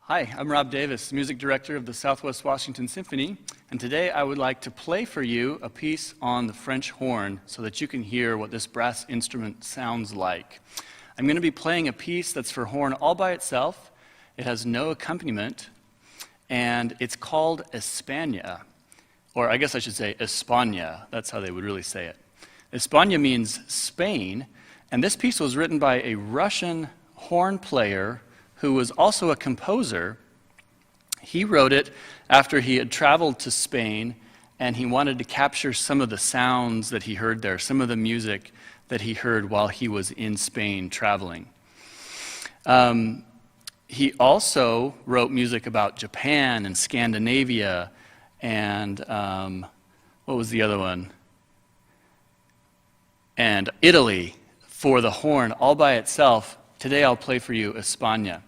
Hi, I'm Rob Davis, Music Director of the Southwest Washington Symphony, and today I would like to play for you a piece on the French horn so that you can hear what this brass instrument sounds like. I'm going to be playing a piece that's for horn all by itself. It has no accompaniment, and it's called Espana, or I guess I should say Espana. That's how they would really say it. Espana means Spain, and this piece was written by a Russian horn player who was also a composer. He wrote it after he had traveled to Spain, and he wanted to capture some of the sounds that he heard there, some of the music that he heard while he was in Spain traveling. He also wrote music about Japan and Scandinavia and what was the other one? And Italy for the horn all by itself. Today I'll play for you Espana.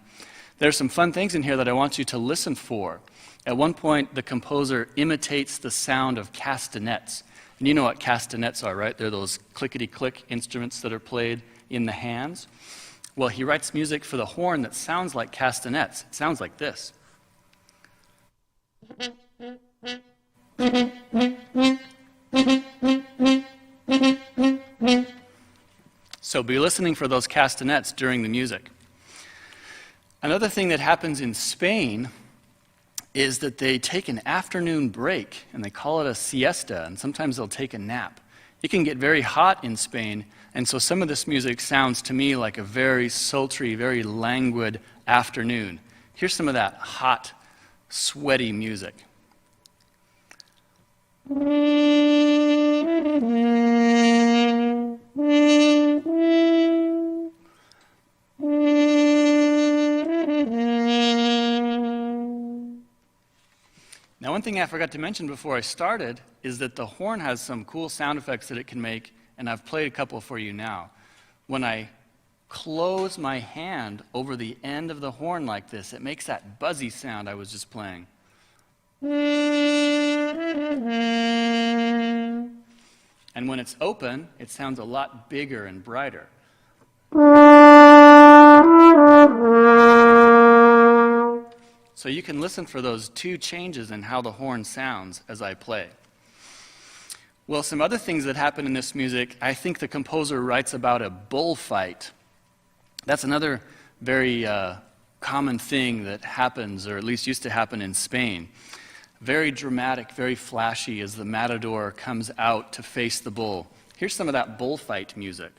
There's some fun things in here that I want you to listen for. At one point, the composer imitates the sound of castanets. And you know what castanets are, right? They're those clickety-click instruments that are played in the hands. Well, he writes music for the horn that sounds like castanets. It sounds like this. So be listening for those castanets during the music. Another thing that happens in Spain is that they take an afternoon break, and they call it a siesta, and sometimes they'll take a nap. It can get very hot in Spain, and so some of this music sounds to me like a very sultry, very languid afternoon. Here's some of that hot, sweaty music. Now, one thing I forgot to mention before I started is that the horn has some cool sound effects that it can make, and I've played a couple for you now. When I close my hand over the end of the horn like this, it makes that buzzy sound I was just playing. And when it's open, it sounds a lot bigger and brighter. So you can listen for those two changes in how the horn sounds as I play. Well, some other things that happen in this music, I think the composer writes about a bullfight. That's another very common thing that happens, or at least used to happen in Spain. Very dramatic, very flashy as the matador comes out to face the bull. Here's some of that bullfight music.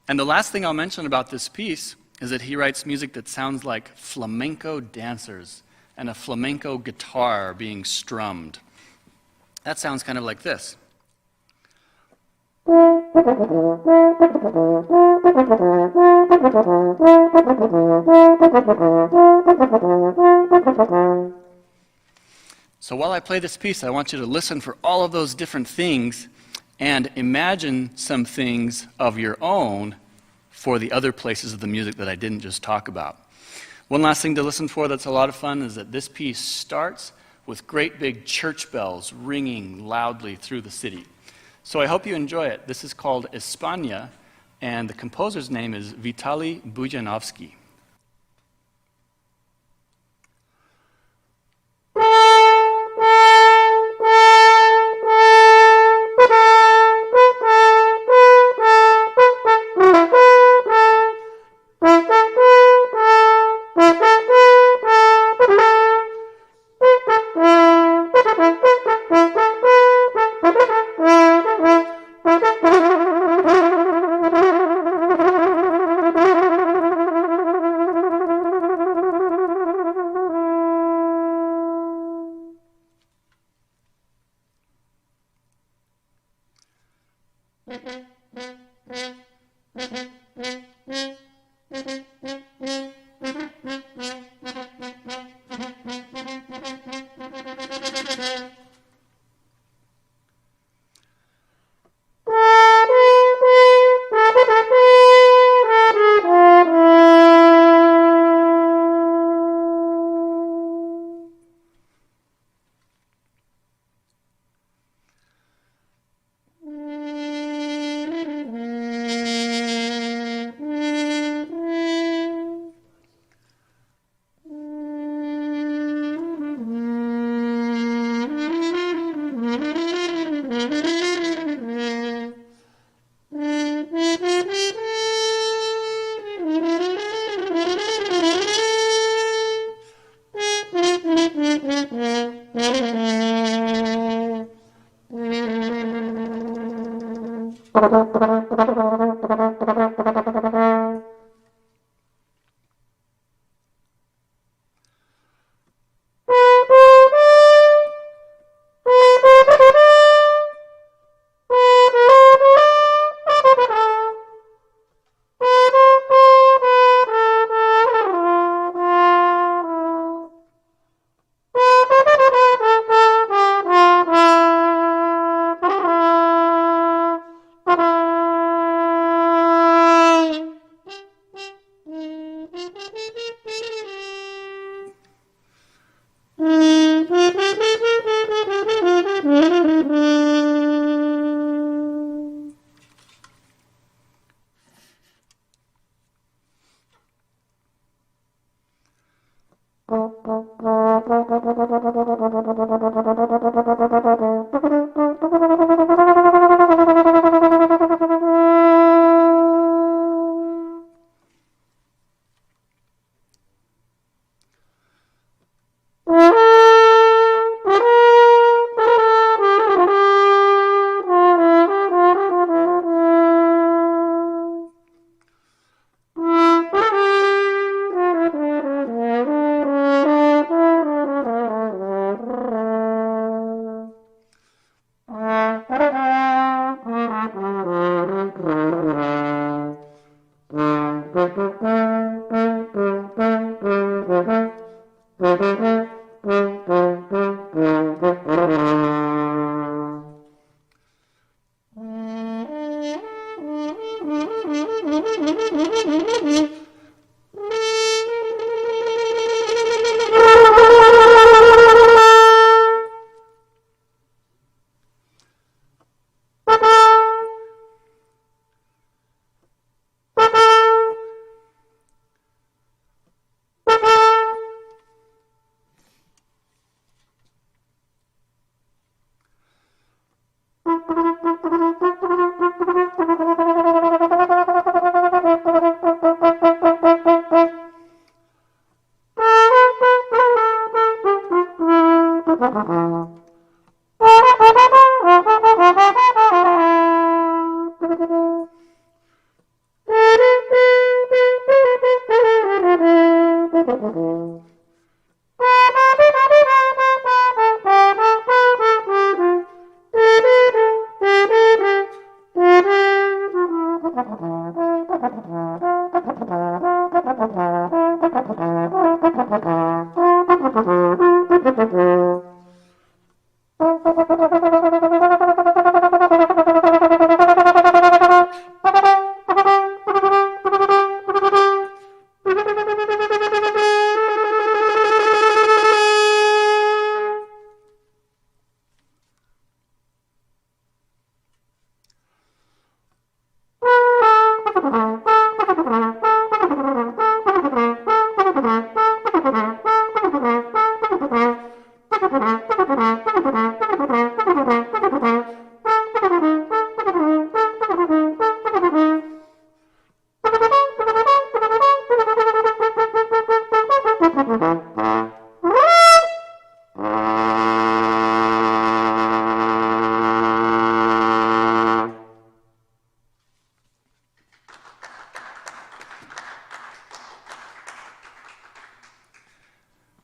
And the last thing I'll mention about this piece is that he writes music that sounds like flamenco dancers and a flamenco guitar being strummed. That sounds kind of like this. So while I play this piece, I want you to listen for all of those different things and imagine some things of your own for the other places of the music that I didn't just talk about. One last thing to listen for that's a lot of fun is that this piece starts with great big church bells ringing loudly through the city. So I hope you enjoy it. This is called Espana, and the composer's name is Vitaly Bujanovsky.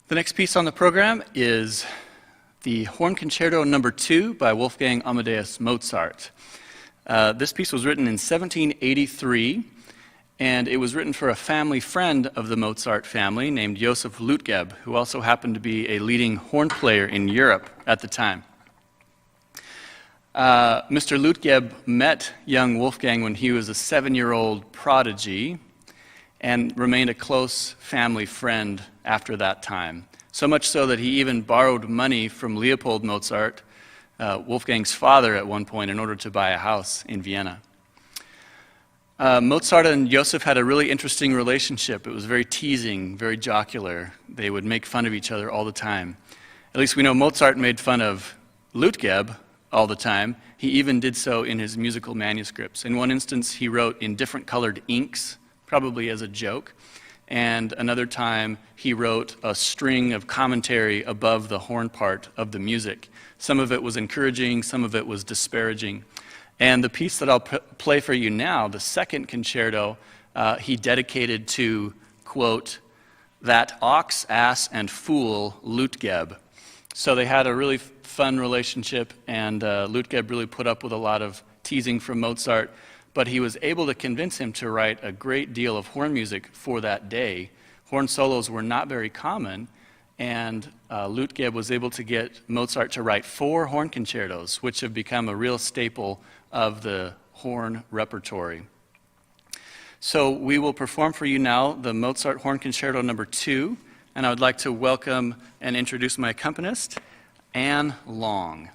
The next piece on the program is the Horn Concerto No. 2 by Wolfgang Amadeus Mozart. This piece was written in 1783, and it was written for a family friend of the Mozart family named Joseph Lutgeb, who also happened to be a leading horn player in Europe at the time. Mr. Lutgeb met young Wolfgang when he was a 7-year-old prodigy and remained a close family friend after that time. So much so that he even borrowed money from Leopold Mozart, Wolfgang's father, at one point in order to buy a house in Vienna. Mozart and Joseph had a really interesting relationship. It was very teasing, very jocular. They would make fun of each other all the time. At least we know Mozart made fun of Lutgeb all the time. He even did so in his musical manuscripts. In one instance, he wrote in different colored inks, probably as a joke, and another time he wrote a string of commentary above the horn part of the music. Some of it was encouraging, some of it was disparaging. And the piece that I'll play for you now, the second concerto, he dedicated to, quote, that ox, ass, and fool, Lutgeb. So they had a really fun relationship, and Lutgeb really put up with a lot of teasing from Mozart, but he was able to convince him to write a great deal of horn music for that day. Horn solos were not very common, and Lutgeb was able to get Mozart to write 4 horn concertos, which have become a real staple of the horn repertory. So we will perform for you now the Mozart Horn Concerto No. 2, and I would like to welcome and introduce my accompanist, Anne Long.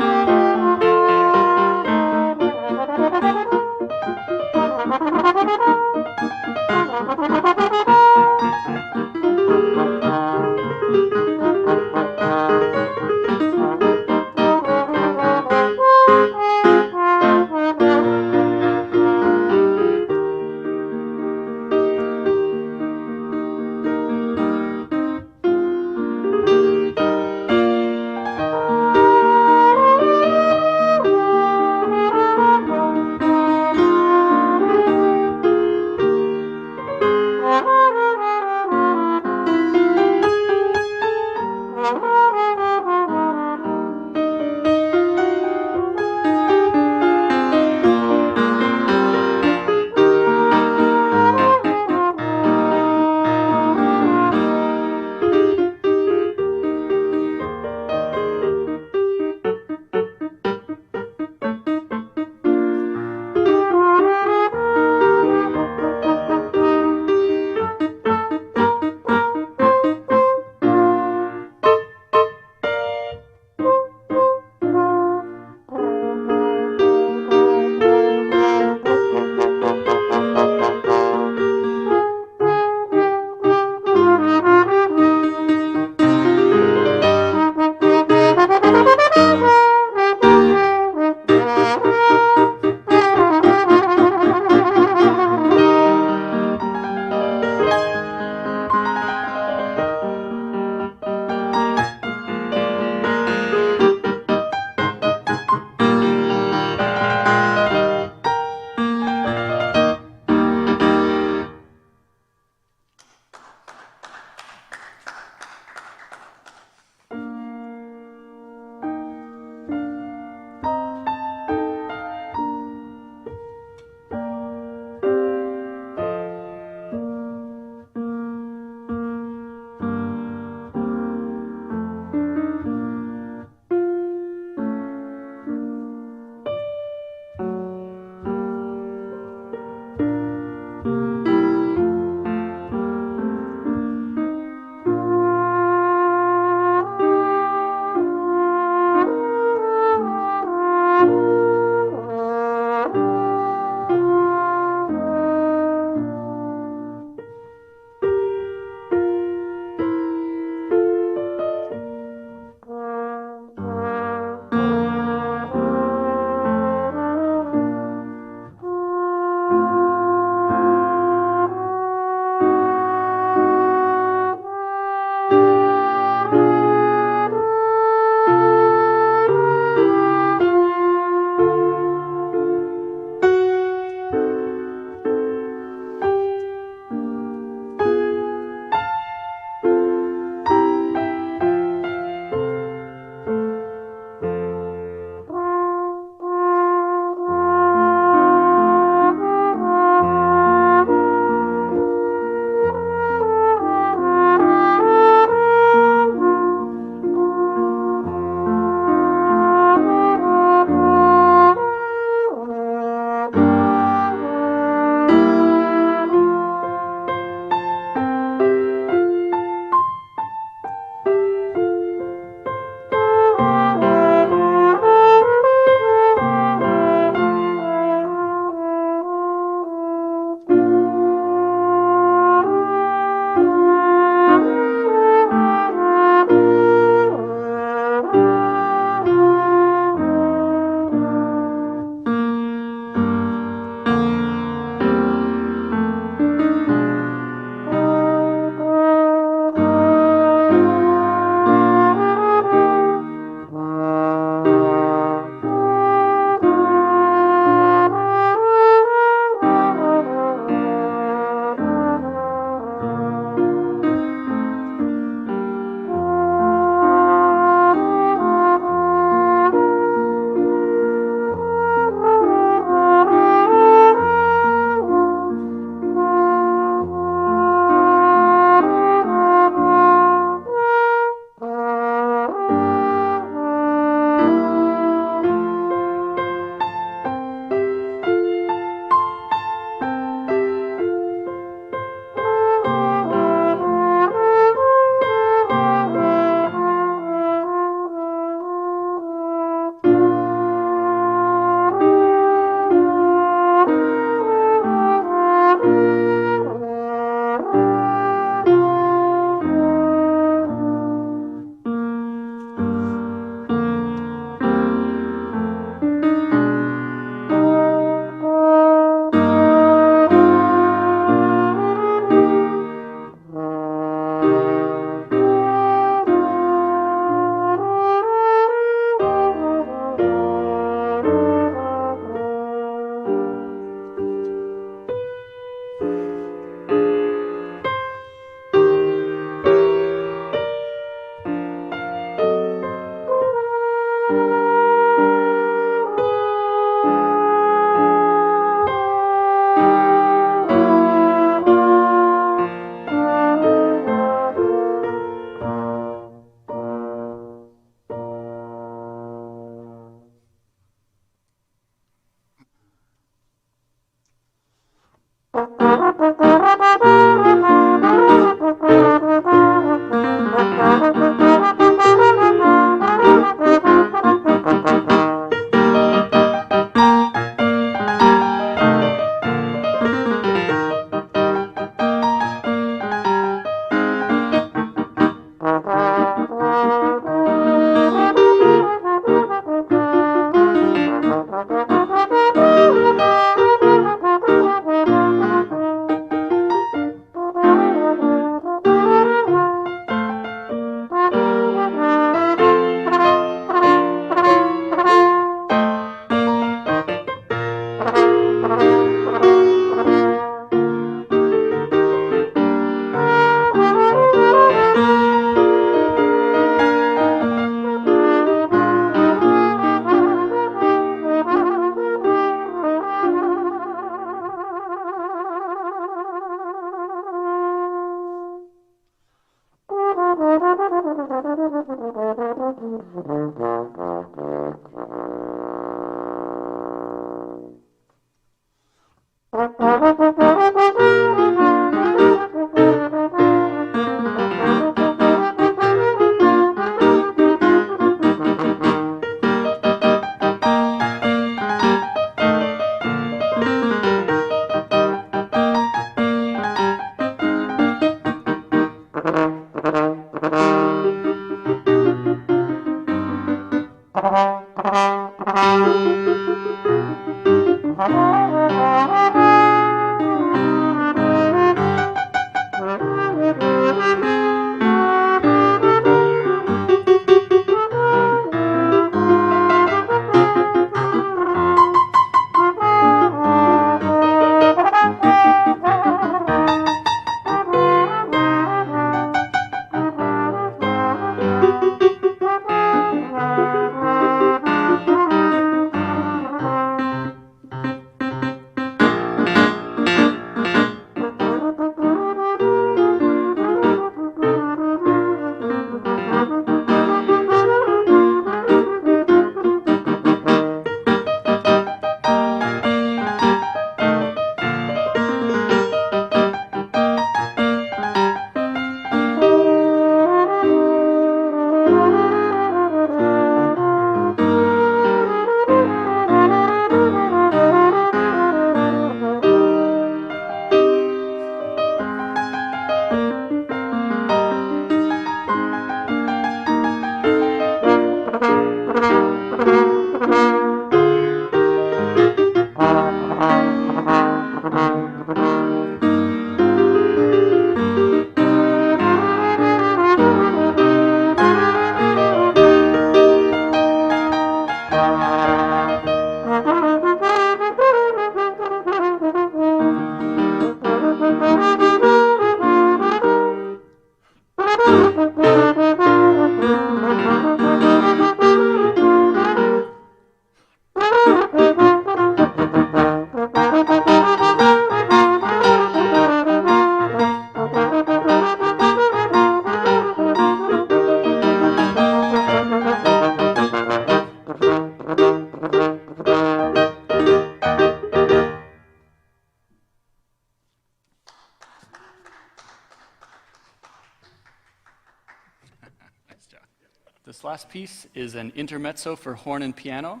This last piece is an intermezzo for horn and piano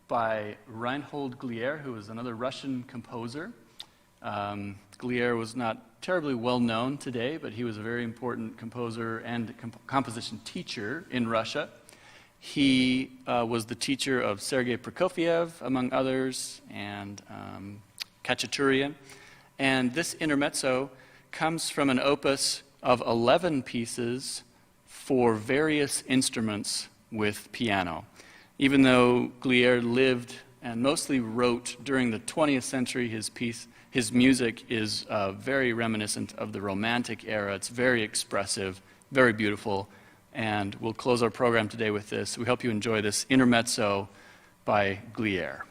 by Reinhold Glier, who is another Russian composer. Glier was not terribly well known today, but he was a very important composer and composition teacher in Russia. He was the teacher of Sergei Prokofiev, among others, and Khachaturian. And this intermezzo comes from an opus of 11 pieces for various instruments with piano. Even though Glier lived and mostly wrote during the 20th century, his music is very reminiscent of the Romantic era. It's very expressive, very beautiful, and we'll close our program today with this. We hope you enjoy this intermezzo by Glier.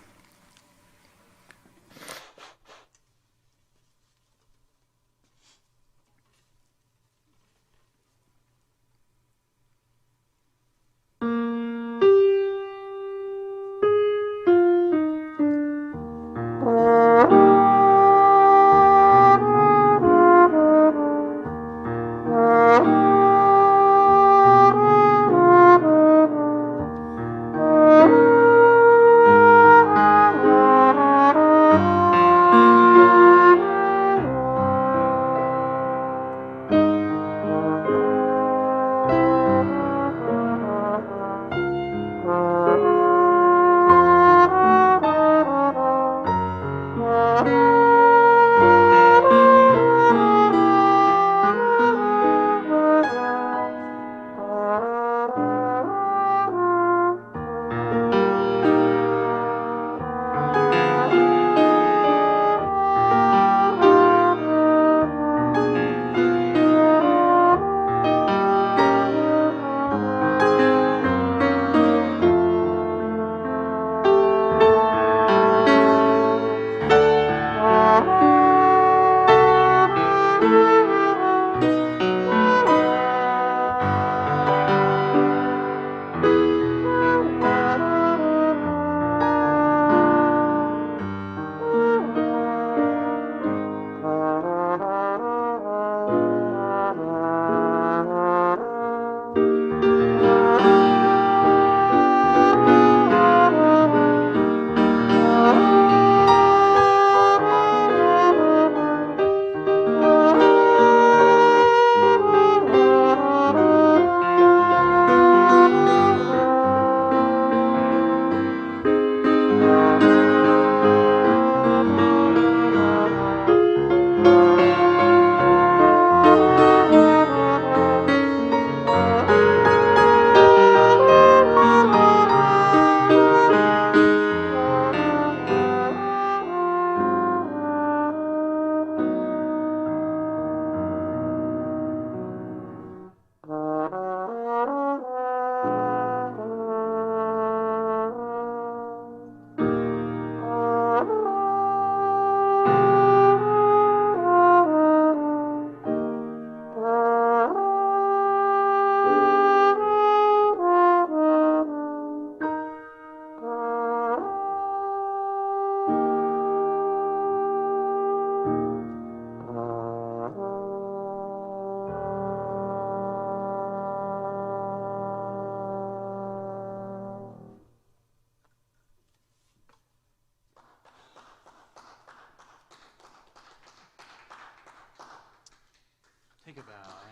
think about.